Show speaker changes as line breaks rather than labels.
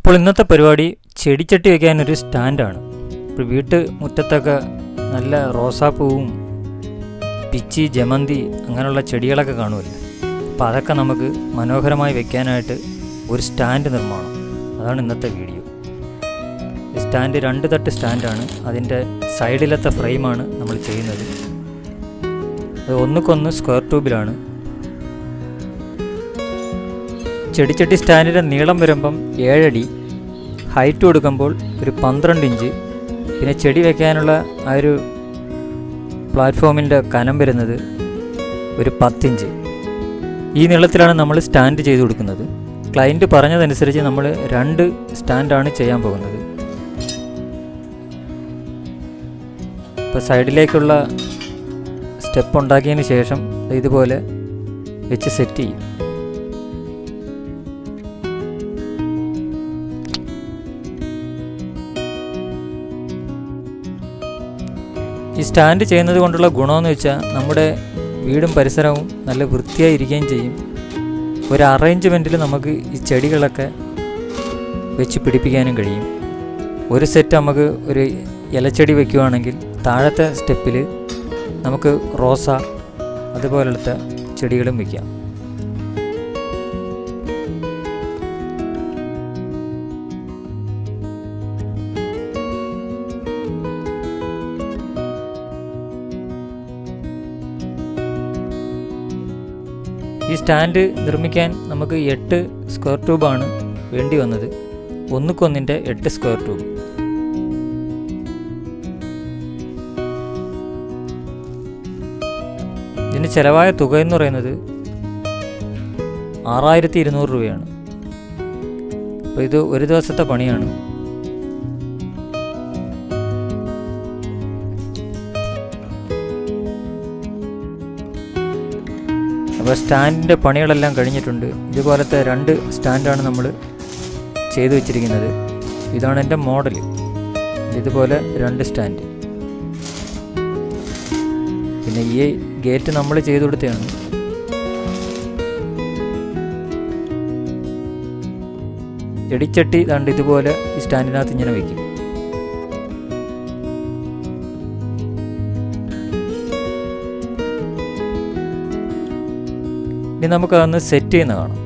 അപ്പോൾ ഇന്നത്തെ പരിപാടി ചെടിച്ചട്ടി വയ്ക്കാനൊരു സ്റ്റാൻഡാണ്. ഇപ്പോൾ വീട്ട് മുറ്റത്തൊക്കെ നല്ല റോസാപ്പൂവും പിച്ചി ജമന്തി അങ്ങനെയുള്ള ചെടികളൊക്കെ കാണുമല്ലോ. അപ്പോൾ അതൊക്കെ നമുക്ക് മനോഹരമായി വെക്കാനായിട്ട് ഒരു സ്റ്റാൻഡ് നിർമ്മാണം, അതാണ് ഇന്നത്തെ വീഡിയോ. ഈ സ്റ്റാൻഡ് 2 തട്ട് സ്റ്റാൻഡാണ്. അതിൻ്റെ സൈഡിലത്തെ ഫ്രെയിമാണ് നമ്മൾ ചെയ്യുന്നത്. അത് ഒന്നുക്കൊന്ന് സ്ക്വയർ ട്യൂബിലാണ്. ചെടിച്ചട്ടി സ്റ്റാൻഡിൻ്റെ നീളം വരുമ്പം 7 അടി, ഹൈറ്റ് കൊടുക്കുമ്പോൾ ഒരു 12 ഇഞ്ച്, പിന്നെ ചെടി വയ്ക്കാനുള്ള ആ ഒരു പ്ലാറ്റ്ഫോമിൻ്റെ കനം വരുന്നത് ഒരു 10 ഇഞ്ച്. ഈ നീളത്തിലാണ് നമ്മൾ സ്റ്റാൻഡ് ചെയ്ത് കൊടുക്കുന്നത്. ക്ലയൻറ്റ് പറഞ്ഞതനുസരിച്ച് നമ്മൾ 2 സ്റ്റാൻഡാണ് ചെയ്യാൻ പോകുന്നത്. ഇപ്പോൾ സൈഡിലേക്കുള്ള സ്റ്റെപ്പ് ഉണ്ടാക്കിയതിന് ശേഷം ഇതുപോലെ വെച്ച് സെറ്റ് ചെയ്യും. ഈ സ്റ്റാൻഡ് ചെയ്യുന്നത് കൊണ്ടുള്ള ഗുണമെന്ന് വെച്ചാൽ നമ്മുടെ വീടും പരിസരവും നല്ല വൃത്തിയായിരിക്കുകയും ചെയ്യും. ഒരു അറേഞ്ച്മെൻറ്റിൽ നമുക്ക് ഈ ചെടികളൊക്കെ വെച്ച് പിടിപ്പിക്കാനും കഴിയും. ഒരു സെറ്റ് നമുക്ക് ഒരു ഇലച്ചെടി വയ്ക്കുകയാണെങ്കിൽ താഴത്തെ സ്റ്റെപ്പിൽ നമുക്ക് റോസ അതുപോലത്തെ ചെടികളും വയ്ക്കാം. ഈ സ്റ്റാൻഡ് നിർമ്മിക്കാൻ നമുക്ക് 8 സ്ക്വയർ ട്യൂബാണ് വേണ്ടി വന്നത്. ഒന്നുക്കൊന്നിൻ്റെ 8 സ്ക്വയർ ട്യൂബ്. ഇതിന് ചിലവായ തുക എന്ന് പറയുന്നത് 6200 രൂപയാണ്. അപ്പോൾ ഇത് ഒരു ദിവസത്തെ പണിയാണ്. അപ്പോൾ സ്റ്റാൻഡിൻ്റെ പണികളെല്ലാം കഴിഞ്ഞിട്ടുണ്ട്. ഇതുപോലത്തെ 2 സ്റ്റാൻഡാണ് നമ്മൾ ചെയ്തു വെച്ചിരിക്കുന്നത്. ഇതാണ് എൻ്റെ മോഡൽ. ഇതുപോലെ 2 സ്റ്റാൻഡ്. പിന്നെ ഈ ഗേറ്റ് നമ്മൾ ചെയ്തു കൊടുത്തതാണ്. ചെടിച്ചട്ടി ദാണ്ട് ഇതുപോലെ ഈ സ്റ്റാൻഡിനകത്ത് ഇങ്ങനെ വയ്ക്കും. ഇനി നമുക്കതൊന്ന് സെറ്റ് ചെയ്യുന്ന കാണാം.